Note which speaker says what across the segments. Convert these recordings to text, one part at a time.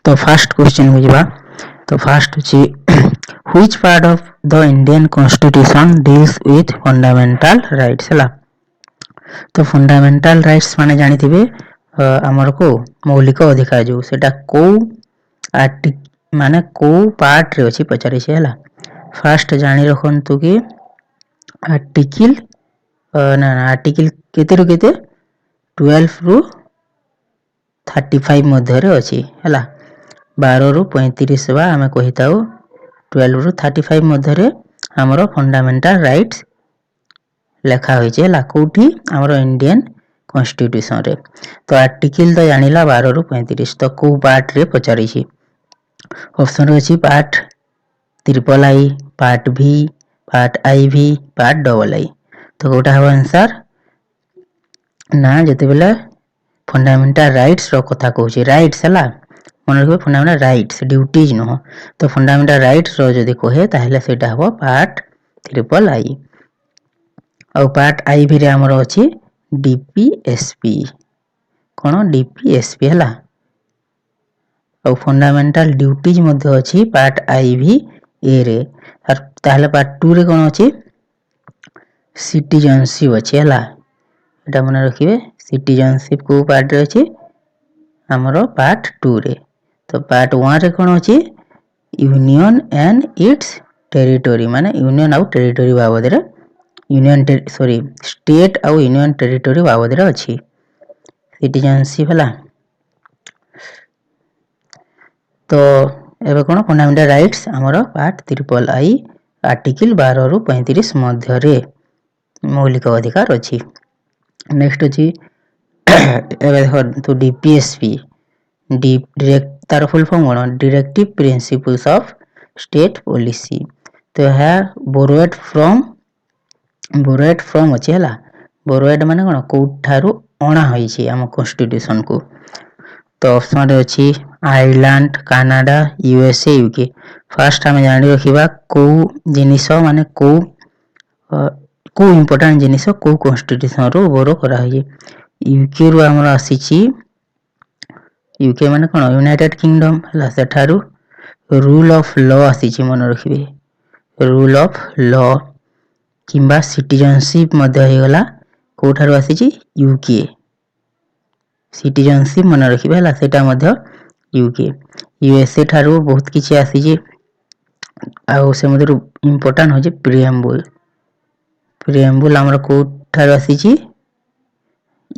Speaker 1: तो fast question को जीवा। तो फास्ट होची which part of the Indian constitution deals with fundamental rights हला। तो फंडामेंटल राइट्स माने जानी थिबे हमर को मौलिक अधिकार जो सेटा को माने को पार्ट रे अछि पचारि छै हला। फास्ट जानी रखंतु कि आर्टिकल ना आर्टिकल केते रु केते 12 रु 35 मध्य रे अछि हला। 12 रु 35 बा हमें कहिताउ 12 रु 35 मध्य रे हमरो फंडामेंटल राइट्स लेखा होई छै हला कोठी हमरो इंडियन कॉन्स्टिट्यूशन रे। तो आर्टिकल तो जानिला 12 रु 35 तो को पार्ट रे पचारि छी। ऑप्शन रे अछि पार्ट ट्रिपल आई, पार्ट भी, पार्ट आई भी, पार्ट डबल आई। तो कोटा हबो आंसर ना जते बेले फंडामेंटल राइट्स रो कथा कहू छी राइट्स हला मन रखबे फंडामेंटल राइट्स ड्यूटीज न तो फंडामेंटल राइट्स रो जदी कहे ताहले सेटा हबो पार्ट ट्रिपल आई। और पार्ट आई भी रे हमर अछि डीपीएसपी कोन डीपीएसपी हला। और फंडामेंटल ड्यूटीज मध्ये अछि पार्ट आई भी ए रे और ताहले पार्ट 2 रे कोन अछि सिटीजनशिप अछि हला। एटा मन रखिबे सिटीजनशिप को पार्ट रे अछि हमरो पार्ट 2 रे। तो पार्ट 1 रे कोन अछि यूनियन एंड इट्स टेरिटरी माने यूनियन आउ टेरिटरी बाबद रे यूनियन सॉरी स्टेट आउ यूनियन टेरिटरी बाबद रे अछि सिटीजनशिप हला। तो एबे कोन फंडामेंटल राइट्स हमरो पार्ट ट्रिपल आई आर्टिकल 12 रु 35 मध्य रे मौलिक अधिकार अछि। नेक्स्ट अछि एबे तो डीपीएसपी डायरेक्ट तार full form cone directive principles of state policy. तो है बोरोड फ्रॉम अछि हला। बोरोड माने कोन कोठारु अणा होई छै हम कॉन्स्टिट्यूशन को। तो ऑप्शन रे अछि Ireland, Canada, USA, UK. First हम जानि रखिबा को जिनिस माने को इंपोर्टेंट जिनिस को कॉन्स्टिट्यूशन रो बोरो करा होई। यूके रो हमरा आसी छी यूके माने कोन यूनाइटेड किंगडम हला सेठारु रूल ऑफ लॉ आसी छी मन रखिबे रूल ऑफ लॉ किंबा सिटीजनशिप मध्ये हे गला कोठारु आसी छी यूके सिटीजनशिप मन रखिबे हला सेटा मध्ये यूके। यूएसए ठारु बहुत किछि आसी छी आ से मध्ये इंपोर्टेंट हो जे प्रिएम्बल हमर कोठारु आसी छी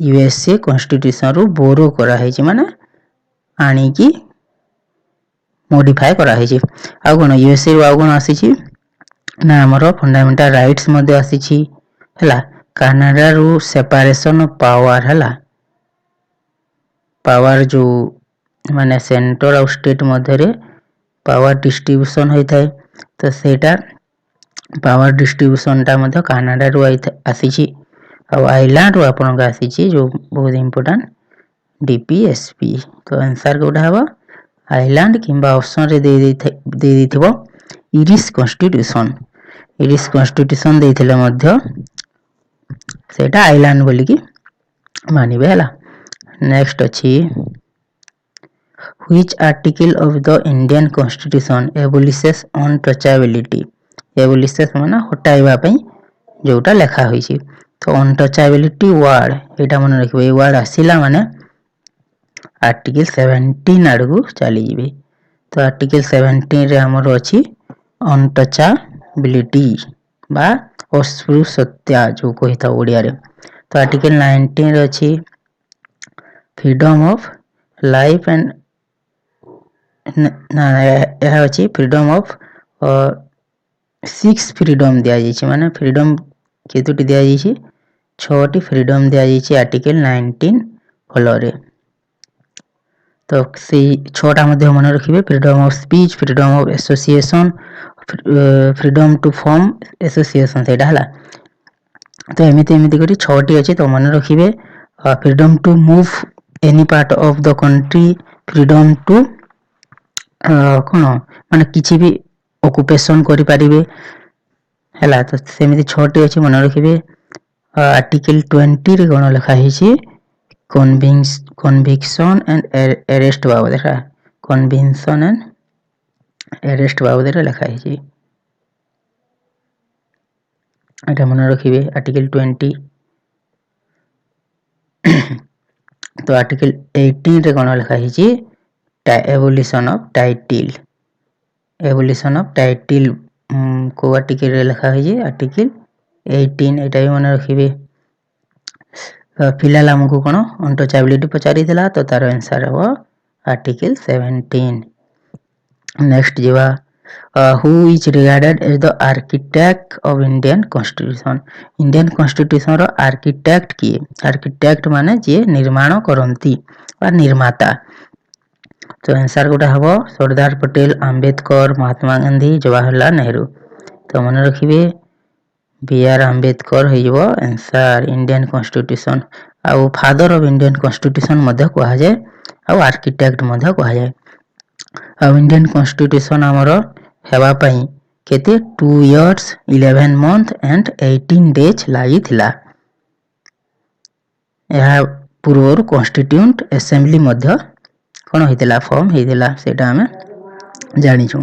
Speaker 1: यूएसए कॉन्स्टिट्यूशन रो बोरो करा है छी माने आनी की मॉडिफाई करा है छी। आ कोन यूएसए रो आ कोन आसी छी ना हमरो फंडामेंटल राइट्स मध्ये आसी छी हला। कनाडा रो सेपरेशन ऑफ पावर हला पावर जो माने सेंटर और स्टेट मध्ये रे पावर डिस्ट्रीब्यूशन होई थाए तो सेटा पावर डिस्ट्रीब्यूशन ता मध्ये कनाडा रो आसी छी। और आयरलैंड रो आपन का आसी छी जो बहुत इंपोर्टेंट डीपीएसपी। तो आंसर कोडा हबो आयरलैंड किंबा ऑप्शन रे दे दिथिबो इरिश कॉन्स्टिट्यूशन देथिले मध्ये सेटा आयरलैंड बोली की मानिबे हला। नेक्स्ट अछि which article of the Indian Constitution abolishes untouchability। abolishes माने हटाइबा पई जोटा लेखा होई छी। तो अनटचेबिलिटी वर्ड एटा मन रखिबे ए वर्ड आसीला माने आर्टिकल 17 आडगु चली जिवे। तो आर्टिकल 17 रे हमर अछि अनटचेबिलिटी बा अस्पृश्यता जो कहिता ओडिया रे। तो आर्टिकल 19 रे अछि फ्रीडम ऑफ लाइफ एंड ना यह अछि फ्रीडम ऑफ 6 फ्रीडम दिया जाई छी माने फ्रीडम केतुटी दिया जाई छी 6 टी फ्रीडम दिया जाई छी आर्टिकल 19 फॉलो रे। तो से 6 टा मध्ये मन रखिबे freedom of speech, freedom of association, freedom to form association सेटा हला। तो एमिति करी 6 टी अछि तो मन रखिबे freedom to move any part of the country, freedom to कोन माने किछि भी ऑक्युपेशन करि परिबे हला। तो सेमिति 6 टी अछि मन रखिबे। आर्टिकल 20 रे कोन लिखा हि छी कन्विक्शन एंड अरेस्ट बाबद है कन्वेंशन एंड एरेस्ट बाबद लिखाई एटा मन रखिए आर्टिकल 20 तो आर्टिकल 18 रे कौन लिखाई एबोलिशन ऑफ टाइटिल को आर्टिकल रे लिखाई आर्टिकल 18 एटा भी मन रखिए फिलहाल हमको कौन अनटचेबिलिटी पचारि देला तो तार आंसर हो आर्टिकल 17 नेक्स्ट जीवा who is regarded as the architect of Indian constitution रो आर्किटेक्ट किए आर्किटेक्ट माने जे निर्माण करंती बा निर्माता तो आंसर गोटा हबो सरदार पटेल अंबेडकर महात्मा गांधी जवाहरलाल नेहरू तो मन रखिबे बी आर अंबेडकर हो आंसर इंडियन कॉन्स्टिट्यूशन आउ फादर ऑफ इंडियन कॉन्स्टिट्यूशन मध्य कहा जाए आउ आर्किटेक्ट मध्य कहा जाए आउ इंडियन कॉन्स्टिट्यूशन हमर हेबा पई केते 2 इयर्स 11 मंथ एंड 18 डेज लागि थिला यह पूर्व कॉन्स्टिट्यूएंट असेंबली मध्य कोन होइतिला फॉर्म होइतिला सेटा हमें जानि छु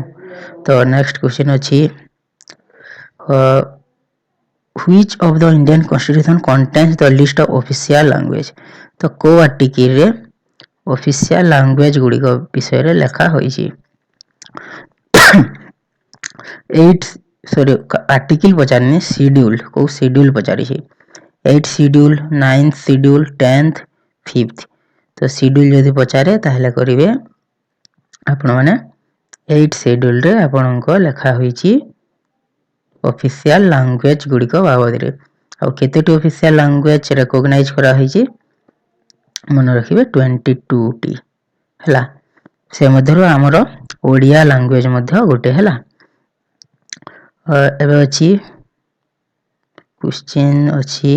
Speaker 1: तो नेक्स्ट क्वेश्चन अछि which of the Indian constitution contains the list of official language तो को आर्टिकल रे ऑफिशियल लैंग्वेज गुडी को विषय रे लिखा होई छी 8 सॉरी आर्टिकल पचारने शेड्यूल को शेड्यूल पचारी छी 8 schedule 9th schedule 10th 5th तो शेड्यूल जदि पचारे ताहले करिवे आपण माने 8 शेड्यूल रे आपण को लिखा होई छी ऑफिशियल लैंग्वेज गुडी को बाबद रे आ केतेटी ऑफिशियल लैंग्वेज रिकॉग्नाइज करा होई छी मन रखिबे 22 टी हला से मध्यरो हमरो ओडिया लैंग्वेज मध्य गोटे हला एबे अछि क्वेश्चन अछि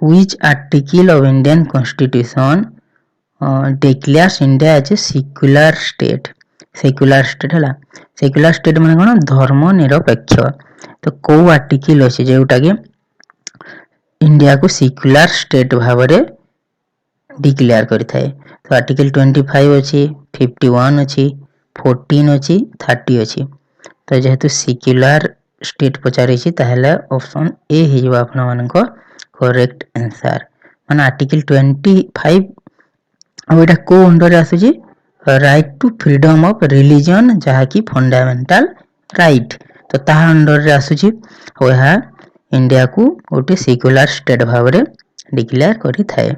Speaker 1: which article of Indian constitution declares India as a secular state हला सेक्युलर स्टेट माने कोन धर्म निरपेक्ष तो को आर्टिकल अछि जेउटा के इंडिया को सेक्युलर स्टेट भाबरे डिक्लेयर करि थाए तो आर्टिकल 25 अछि 51 अछि 14 अछि 30 अछि तो जेहेतु सेक्युलर स्टेट पचारे छी ताहले ऑप्शन ए हि जबा आपन मानको करेक्ट आंसर माने आर्टिकल 25 अब एटा को अंडर आसु छी right to freedom of religion जहा की फंडामेंटल राइट तो ता अंडर रे आसु छी ओहा इंडिया को गोटे सेक्युलर स्टेट भाबरे डिक्लेयर करि थाए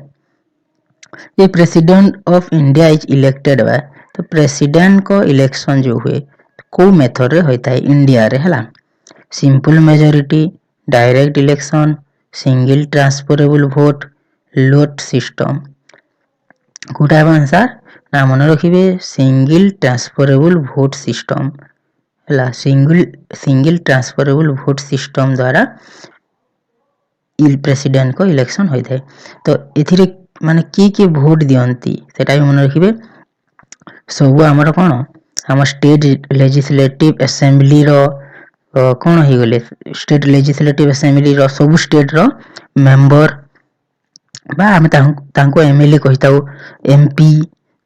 Speaker 1: ये president of India is elected बा तो प्रेसिडेंट को इलेक्शन जो हुए को मेथड रे होता है इंडिया रे हला simple majority direct election single transferable vote लोट सिस्टम कोटा आंसर ना मन रखिबे सिंगल ट्रांसफरेबल वोट सिस्टम हला सिंगल ट्रांसफरेबल वोट सिस्टम द्वारा प्रेसिडेंट को इलेक्शन होई थाए तो एथिरे माने की वोट दियंती सेटा भी मन रखिबे सब हमर कोन हम स्टेट लेजिस्लेटिव असेंबली रो कोन होई गेले स्टेट लेजिस्लेटिव असेंबली रो सब स्टेट रो मेंबर बा हम तांको एमएलए कहिताउ एमपी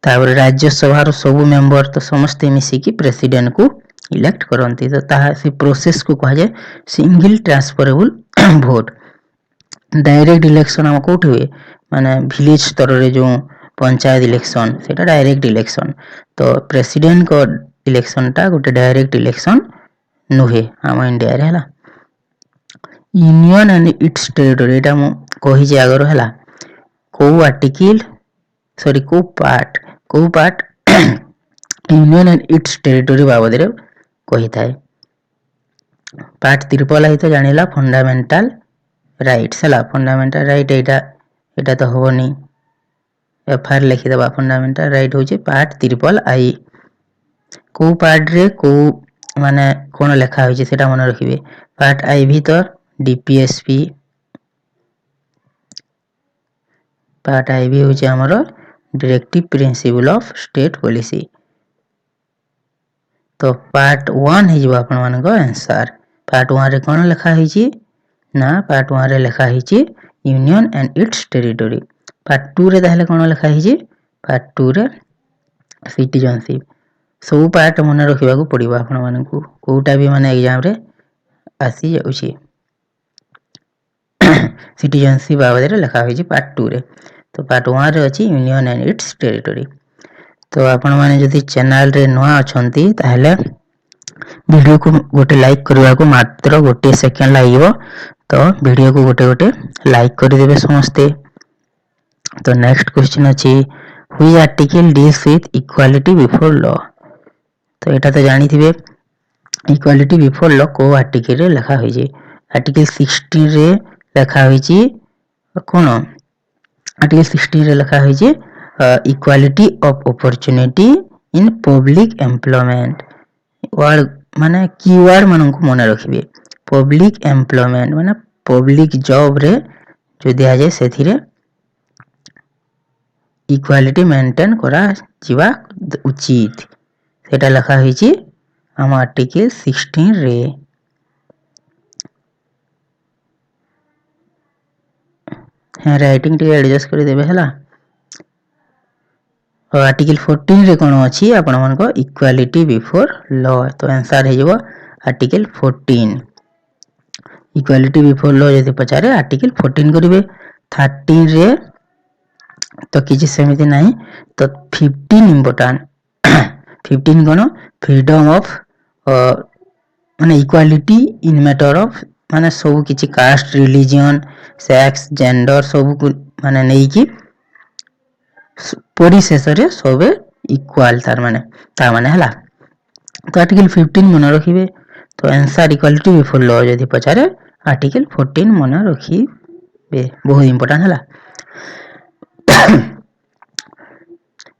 Speaker 1: तापर राज्यसभा रो सब मेंबर तो समस्त मिसी की प्रेसिडेंट को इलेक्ट करंती तो ता से प्रोसेस को कहा जाए single transferable vote direct election हम कोठी हुए माने विलेज स्तर रे जो पंचायत इलेक्शन सेटा डायरेक्ट इलेक्शन तो प्रेसिडेंट को इलेक्शन टा गोटे डायरेक्ट इलेक्शन नुहे हम इंडिया रे हला यूनियन एंड इट्स टेरिटरी एटा मु कहि जे आगर हला को आर्टिकल सॉरी को part union and its territory बाबद रे कहि थाए पार्ट 13 है तो जानिला फंडामेंटल राइट्स हला फंडामेंटल राइट एटा तो होनी एफआर लिखि दबा फंडामेंटल राइट होचे पार्ट 13 को पार्ट रे को माने कोन लेखा होचे सेटा मन रखिबे पार्ट आई भीतर डीपीएसपी पार्ट आई भी होचे हमरो directive principle of state policy तो पार्ट 1 हे जबा अपन मान को आंसर पार्ट 1 रे कोन लेखा हिची ना पार्ट 1 रे लेखा हिची union and its territory part 2 रे ताहले कोन लेखा हिची पार्ट 2 रे सिटीजनशिप सब पार्ट मन रखा पड़ो आपण मानू कोटा भी माने एग्जाम रे आसी जाउछि सिटीजनशिप बाबद लिखा होइछि पार्ट 2 रे। तो पार्ट 1 रे अछि यूनियन एंड इट्स टेरिटरी। तो आपण माने जदि चैनल रे नुआ अछंती ताहले वीडियो को गोटे लाइक करबा को मात्र गोटे सेकंड लागिवो। तो वीडियो को गोटे गोटे लाइक कर देबे समस्ते। तो नेक्स्ट क्वेश्चन अछि which article deals with equality before law. तो एटा तो जानि थिबे इक्वालिटी बिफोर लॉ को आर्टिकल रे लिखा होई जे आर्टिकल 16 रे लिखा होई जे कोन आर्टिकल 16 रे लिखा होई जे equality of opportunity in public employment. Word माने कीवर्ड मानन को मन रखिबे पब्लिक एम्प्लॉयमेंट माने पब्लिक जॉब रे जो दिया जाय सेथिरे इक्वालिटी मेंटेन करा जीवा उचित सेटा लिखा होई जे हम आर्टिकल 16 रे। है राइटिंग टे एडजस्ट कर देबे हला। और आर्टिकल 14 रे कोन अछि आपण मन को इक्वालिटी बिफोर लॉ। तो आंसर हे जेबो आर्टिकल 14 इक्वालिटी बिफोर लॉ यदि पचारे आर्टिकल 14 करिवे। 13 रे तो किछि समिति नाही तो 15 इंपोर्टेंट 15 कोन फ्रीडम ऑफ माने इक्वालिटी इन मैटर ऑफ माने सब किछि कास्ट रिलीजन सेक्स जेंडर सब माने नै कि परिशेष रे सब इक्वल तार माने हला। तो आर्टिकल 15 मन रखिबे। तो आंसर इक्वालिटी बिफोर लॉ यदि पचारे आर्टिकल 14 मन रखिबे बहुत इंपोर्टेंट हला।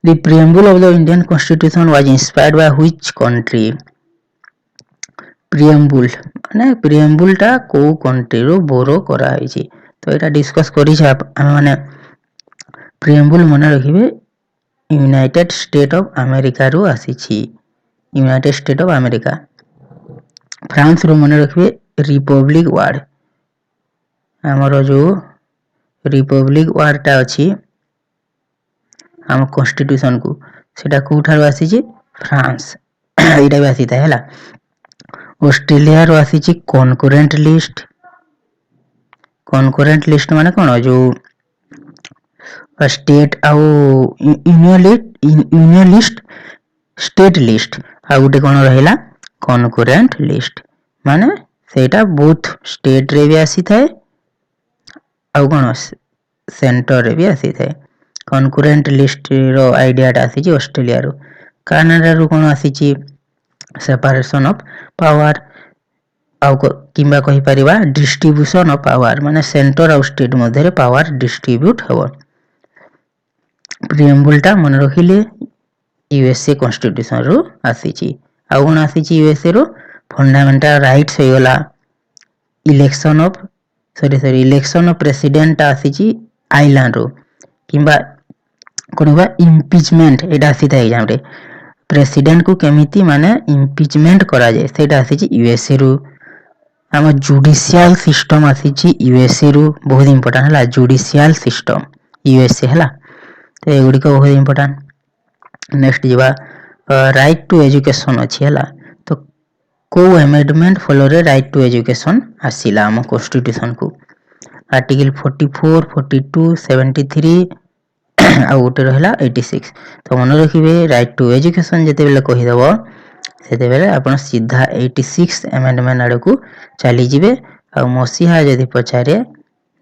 Speaker 1: The preamble of the Indian Constitution was inspired by which country? Preamble माने preamble टा को कंट्री रो बोरो करा होइछि। तो एटा डिस्कस करि छ हम माने preamble मन रखिबे यूनाइटेड स्टेट ऑफ अमेरिका रो आसीछि United State of America. France रो मन रखिबे रिपब्लिक वार्ड हमरो जो रिपब्लिक वार्ड टा अछि हम कॉन्स्टिट्यूशन को सेटा कोठार आसी जे फ्रांस एटा भी आसी था हैला। ऑस्ट्रेलिया रो आसी जे कॉन्करेंट लिस्ट माने कोन जो स्टेट आउ यूनियन लिस्ट स्टेट लिस्ट आ गुटे कोन रहिला कॉन्करेंट लिस्ट माने सेटा बोथ स्टेट रे भी आसी थाए आउ कोन सेंटर रे भी आसी थाए। कॉन्करेंट लिस्ट रो आईडिया टा आसी जे ऑस्ट्रेलिया रो। कनाडा रो कोन आसी जे सेपरेशन ऑफ पावर आउ किबा कहि परिबा डिस्ट्रीब्यूशन ऑफ पावर माने सेंटर आउ स्टेट मध्ये रे पावर डिस्ट्रीब्यूट हबो। प्रीएम्बल टा मन रखिले यूएसए कॉन्स्टिट्यूशन रो आसी छी आउ कोन आसी छी यूएसए रो फंडामेंटल राइट्स होइला इलेक्शन ऑफ प्रेसिडेंट आसी छी आइलैंड रो किबा कोनबा इम्पीचमेंट एटा आसी था एग्जाम रे प्रेसिडेंट को केमिति माने इम्पीचमेंट करा जाय सेटा आसी छी यूएसए रो। हम जुडिशियल सिस्टम आसी छी यूएसए रो बहुत इंपोर्टेंट हला जुडिशियल सिस्टम यूएसए हला। तो एगुडी को बहुत इंपोर्टेंट। नेक्स्ट जीवा राइट टू एजुकेशन अछि हला। तो को अमेंडमेंट फॉलो रे राइट टू एजुकेशन आसीला हम कॉन्स्टिट्यूशन को आर्टिकल 44 42 73 आ गोटे रहला 86। तो मन रखिबे राइट टू एजुकेशन जते बेले कहि देबो सेते बेले आपण सीधा 86 अमेंडमेंट आड़ को चली जिवे आ मसिहा जदी पचारे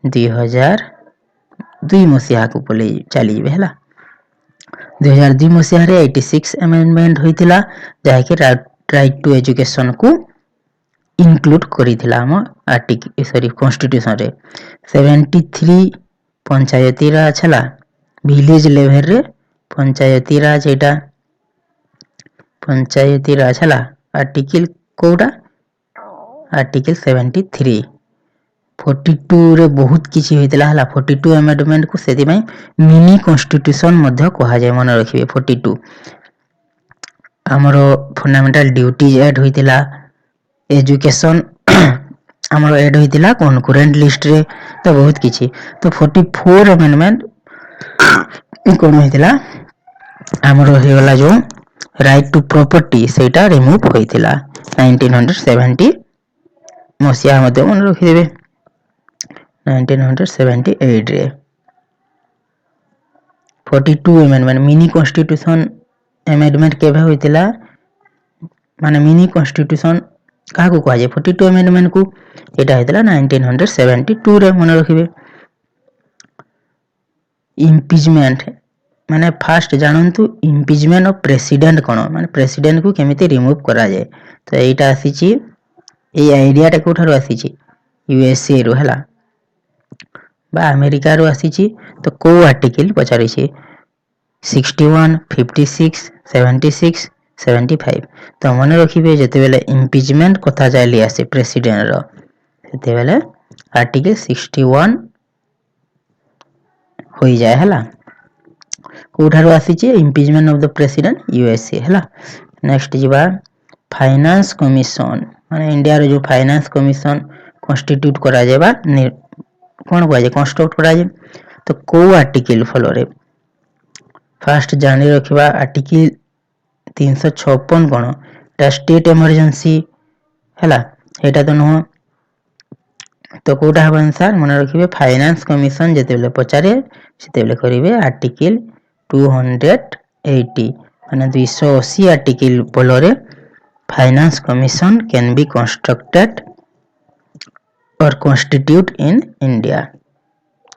Speaker 1: 2002 मसिहा को पले चली जिवे हला। 2002 मसिहा रे 86 अमेंडमेंट होइतिला जाहि राइट टू एजुकेशन को इंक्लूड करिथिला हम आर्टिकल कॉन्स्टिट्यूशन रे। 73 पंचायती राज छला विलेज लेवल रे पंचायती राज एटा पंचायती राज हला आर्टिकल कोडा आर्टिकल 73 42 रे बहुत किछि होइतला हला 42 अमेंडमेंट को सेति में मिनी कॉन्स्टिट्यूशन मध्ये कहा जाय मन रखिबे। 42 हमरो फंडामेंटल ड्यूटीज ऐड होइतला एजुकेशन हमरो ऐड होइतला कॉन्करेंट लिस्ट रे तो बहुत किछि। तो 44 अमेंडमेंट कोन होइतला हमरो हेला जो राइट टू प्रॉपर्टी सेटा रिमूव होइथिला 1970 मसिया मध्ये मन रखिदेबे 1978 रे 42 अमेंडमेंट मिनी कॉन्स्टिट्यूशन अमेंडमेंट केबे होइतिला माने मिनी कॉन्स्टिट्यूशन काको कहा जाय 42 अमेंडमेंट को एटा हेतला 1972 रे मन रखिबे इम्पीचमेंट माने फास्ट जानंतु इम्पीचमेंट ऑफ प्रेसिडेंट कोन माने प्रेसिडेंट को केमिति रिमूव करा जाय तो एटा आसीची ए आइडिया टा कोठारो आसीची यूएसए रो हला बा अमेरिका रो आसीची तो को आर्टिकल पचारि छी 61 56 76 75 तो मन रखिबे जते बेले इम्पीचमेंट कथा जायली आसे प्रेसिडेंट रो सेते बेले आर्टिकल 61 होई जाय हला कोठारो आसीची impeachment of the president USA हला नेक्स्ट जिबा फाइनेंस कमीशन माने इंडिया रो जो फाइनेंस कमीशन कॉन्स्टिट्यूट करा जेबा कोन को जे कंस्ट्रक्ट करा जे तो को आर्टिकल फॉलो रे फर्स्ट जानि रखिबा आर्टिकल 356 कोन ता स्टेट इमरजेंसी हला एटा तो न तो कोटा हबन सर मन रखिबे फाइनेंस कमीशन जेतेले पचारे सेतेले करिवे आर्टिकल 280 माने 280 आर्टिकल फॉलो रे finance commission can be constructed or constitute in India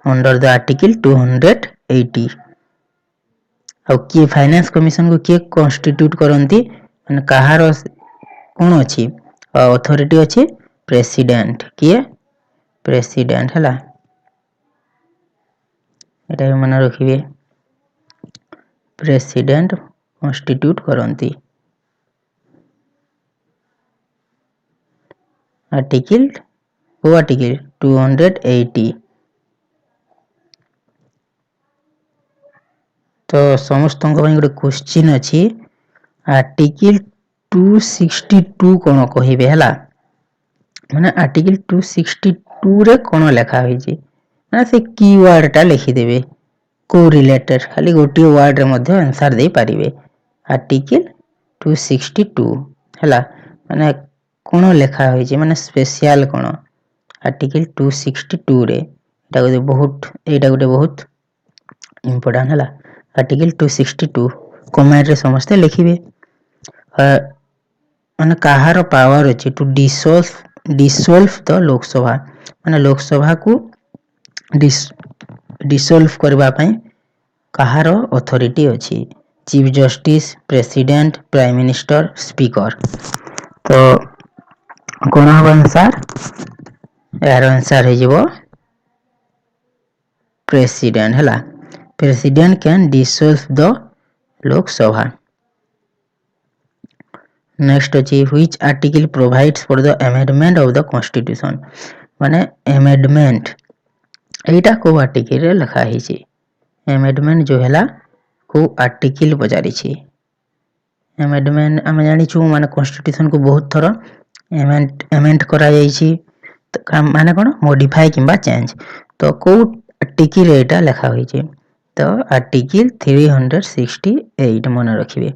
Speaker 1: under the article 280 ଆଉ କିଏ फाइनेंस कमीशन को किए कॉन्स्टिट्यूट करंती माने कहार कोन अछि अथॉरिटी अछि प्रेसिडेंट किए प्रेसिडेंट हला एटा मन रखिबे प्रेसिडेंट कॉन्स्टिट्यूट करंती आर्टिकल वो आर्टिकल 280 तो समस्त गोटे क्वेश्चन अच्छी आर्टिकल 262 कौन कहे है माने आर्टिकल 262 रे कौन लिखा होइछि माने से कीवर्ड टा लिखिदेवे को रिलेटेड खाली गोटे वर्ड रे मध्य आंसर दे पारिबे आर्टिकल 262 हला माने कौन लिखा होइछि माने स्पेशल कौन आर्टिकल 262 रे एटा गोटे बहुत इंपोर्टेंट हला आर्टिकल 262 कमेंट रे समस्त लिखिबे माने कहार पावर अछि टू डिसॉल्व द लोकसभा माने लोकसभा को डिसॉल्व करबा पई कहार अथॉरिटी अछि chief justice president prime minister speaker तो कोन हबा आंसर यार आंसर है जीवो प्रेसिडेंट हला president can dissolve the Lok Sabha next अछि which article provides for the amendment of the constitution माने अमेंडमेंट एटा को आर्टिकल रे लिखा है छी अमेंडमेंट जो हला को आर्टिकल पजारी छी अमेंडमेंट हम जानि छु माने कॉन्स्टिट्यूशन को बहुत थरो अमेंड करा जाई छी तो माने कोन मॉडिफाई किबा चेंज तो को आर्टिकल एटा लिखा होई छी तो आर्टिकल 368 मन रखिबे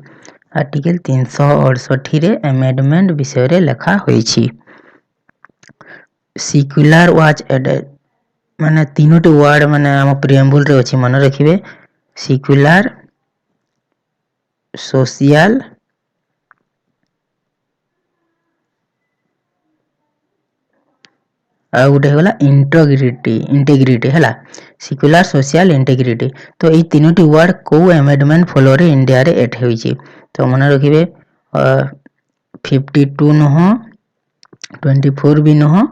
Speaker 1: आर्टिकल 368 रे अमेंडमेंट विषय रे लिखा होई छी सेक्युलर वाज एडेड माने तीनोटी वर्ड माने हम प्रिएम्बल रे अछि मन रखिबे सेक्युलर सोशल आ उठे गला इंटीग्रिटी हला सेक्युलर सोशल इंटीग्रिटी तो ए तीनोटी वर्ड को अमेंडमेंट फॉलो रे इंडिया रे एड होई छी तो मन रखिबे 52 न हो 24 भी न हो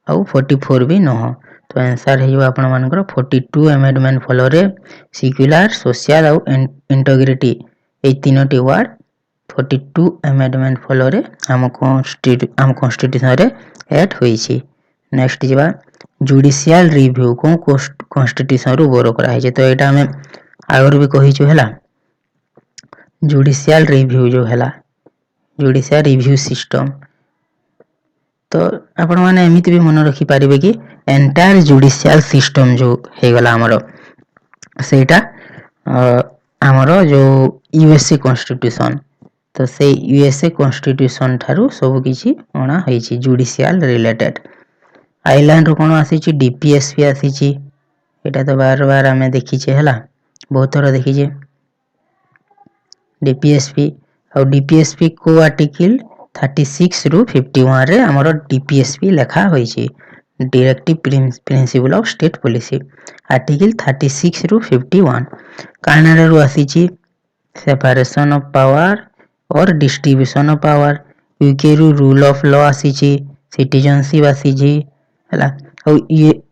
Speaker 1: और 44 भी न हो तो आंसर है आपण मानकर 42 अमेंडमेंट फॉलो रे सेक्युलर सोशल और इंटीग्रिटी ए तीनोटी वर्ड 42 अमेंडमेंट फॉलो रे हम कॉन्स्टिट्यूशन रे ऐड होई छी नेक्स्ट जिबा जुडिशियल रिव्यू को कॉन्स्टिट्यूशन रु बोरो करा है तो एटा हमें आगर भी कहि छु हला जुडिशियल रिव्यू जो हला जुडिशियल रिव्यू सिस्टम तो आपण माने एमिति भी मन रखि पारिबे कि एंटायर जुडिशियल सिस्टम जो हे गला हमरो सेटा हमरो जो यूएसए कॉन्स्टिट्यूशन तो से यूएसए कॉन्स्टिट्यूशन ठारू सब किछि अणा होईछि जुडिशियल रिलेटेड। आयरलैंड रो कोन आसीछि डीपीएसपी आसीछि एटा तो बार बार हमें देखिछे हला बहुत थोड़ा देखिछे डीपीएसपी और डीपीएसपी को आर्टिकल 36 रु 51 रे हमरो डीपीएसपी लिखा होईछि directive principle of state policy article 36 रु 51 कानाडा रु आसीछि सेपरेशन ऑफ पावर और डिस्ट्रीब्यूशन ऑफ पावर यूके रु रूल ऑफ लॉ आसीछि सिटीजनशिप आसीछि हला और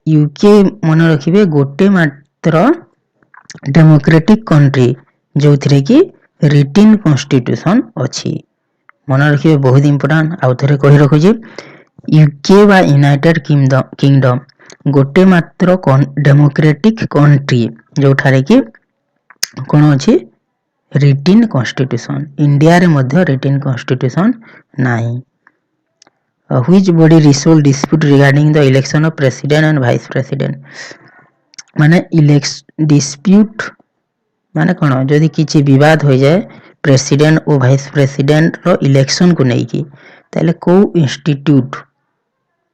Speaker 1: यूके मन रखिबे गोटे मात्र डेमोक्रेटिक कंट्री जो थरे की रिटन कॉन्स्टिट्यूशन अछि मन रखिबे बहुत इंपोर्टेंट आउ थरे कहि रखुजे यूके बा यूनाइटेड किंगडम गोटे मात्र डेमोक्रेटिक कंट्री जो ठारे की कोन अछि रिटन कॉन्स्टिट्यूशन इंडिया रे मध्य रिटन कॉन्स्टिट्यूशन नाही which body resolve dispute regarding the election of president and vice president माने इलेक्शन डिस्प्यूट माने कोन जदि किछि विवाद हो जाए प्रेसिडेंट और वाइस प्रेसिडेंट रो इलेक्शन को नै की ताले को इंस्टीट्यूट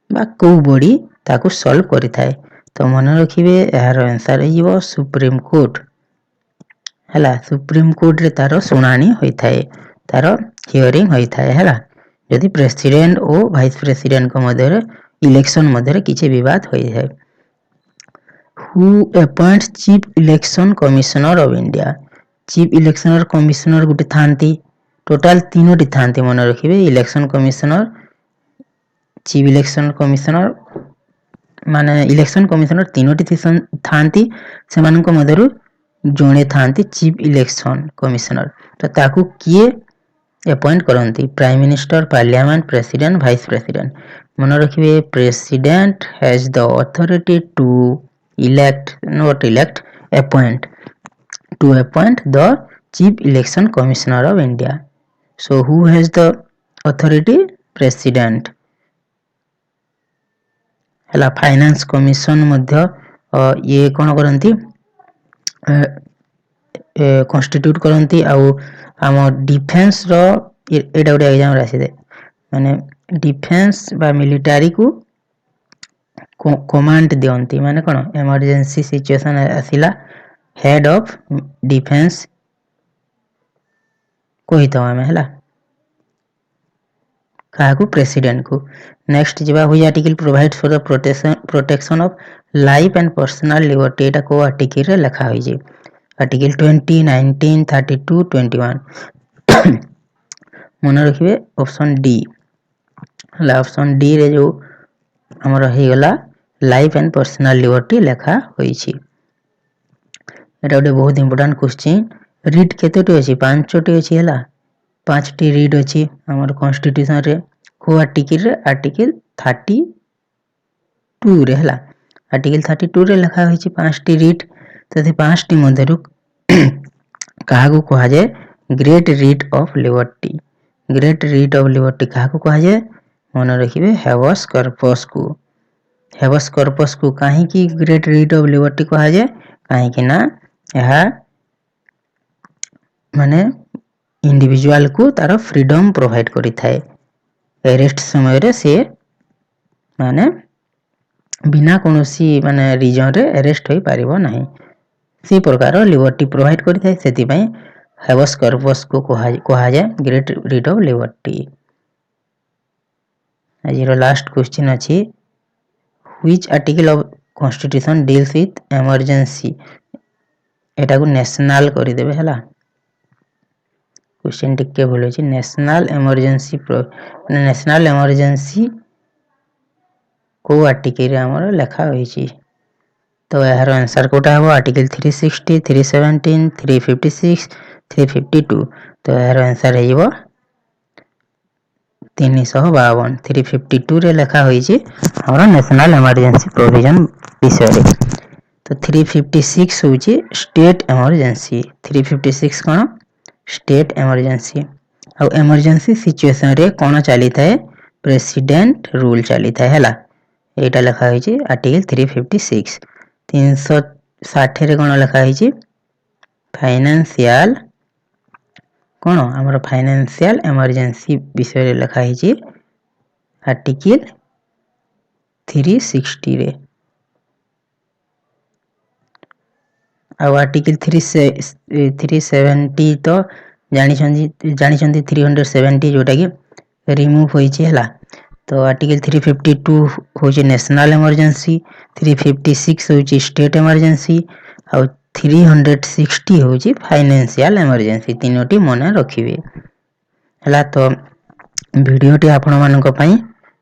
Speaker 1: बा को बॉडी ताको सॉल्व करि थाए तो मन रखिबे यार आंसर हिबो सुप्रीम कोर्ट हला सुप्रीम कोर्ट रे तारो सुनानी होई थाए तारो हियरिंग होई थाए हला यदि प्रेसिडेंट और वाइस प्रेसिडेंट को मध्य इलेक्शन मध्य किछि विवाद होई है who appoints chief election commissioner of India chief election commissioner गुटे थांती टोटल तीनोटी थांती मन रखिबे election commissioner chief election commissioner माने इलेक्शन कमिश्नर तीनोटी थांती सेमान को मध्यरु जणे थांती चीफ इलेक्शन कमिश्नर तो ताकू किए अपॉइंट करंती prime minister parliament president vice president मन रखिबे president has the authority to elect not elect appoint to appoint the chief election commissioner of India so who has the authority president हला finance commission मध्य ये कोन करंती constitute करंती आ हम defence रो एटा उडा exam रासी दे माने defence बा military को command दियंती माने कोन इमरजेंसी सिचुएशन आसिला हेड ऑफ डिफेंस कोहितो हमें हला काहा को प्रेसिडेंट को नेक्स्ट जिबा हुई article provides for the protection of life and personal liberty एटा को आर्टिकल रे लिखा होई जे आर्टिकल 20 19 32 21 मन रखिबे ऑप्शन डी हला ऑप्शन डी रे जो हमर हे गला लाइफ एंड पर्सनल लिबर्टी लिखा होई छी एटा ओटे बहुत इंपोर्टेंट क्वेश्चन रीड केतोटी अछि पांचटी अछि हला पांचटी रीड अछि हमर कॉन्स्टिट्यूशन रे को आर्टिकल रे आर्टिकल 32 रे हला आर्टिकल 32 रे लिखा होई छी पांचटी रीड तथि पांचटी मध्यरु काहा को कहा जाय ग्रेट रीड ऑफ लिबर्टी काहा को कहा जाय मन रखिबे हैबस कॉर्पस को काहे की ग्रेट रीड ऑफ लिबर्टी कहा जाय काहे कि ना यह माने इंडिविजुअल को तार फ्रीडम प्रोवाइड करि थाए अरेस्ट समय रे से माने बिना कोनोसी माने रीजन रे अरेस्ट होई पारिबो नाही सी प्रकार लिबर्टी प्रोवाइड करि थाए सेति पई हैबस कॉर्पस को कहा जाय ग्रेट रीड ऑफ लिबर्टी आजिरो लास्ट क्वेश्चन अछि which article of constitution deals with emergency एटा को नेशनल करि देबे हला क्वेश्चन टिके बोले छी नेशनल इमरजेंसी को आर्टिकल रे हमर लिखा होई छी तो यार आंसर कोटा हो आर्टिकल 360 317 356 352 तो यार आंसर हेइबो 352 352 रे लिखा होई छी हमर नेशनल इमरजेंसी प्रोविजन विषय रे तो 356 होची स्टेट इमरजेंसी 356 कोन स्टेट इमरजेंसी और इमरजेंसी सिचुएशन रे कोन चली थाए प्रेसिडेंट रूल चली थाए हला एटा लिखा होई छी आर्टिकल 356 360 रे कोन लिखा होई छी फाइनेंशियल कौन आमर फाइनेंशियल इमरजेंसी विषय लिखाई आर्टिकल 360 रे आर्टिकल 370 तो जानी 370 जोटा कि रिमूव होइछि हला। तो आर्टिकल 352 होछि नेशनल इमरजेंसी, 356 होछि स्टेट इमरजेंसी और 360 होछि फाइनेंशियल इमरजेंसी। तीनोटी मन रखिबे हला। तो वीडियोटी आपण मानक पई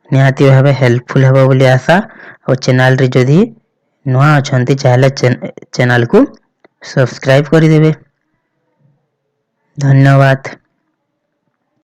Speaker 1: निहाती भाबे हेल्पफुल हेबो बोली आशा। और चैनल रे जदी नुआ अछंती चाहे चैनल को सब्सक्राइब कर देबे। धन्यवाद।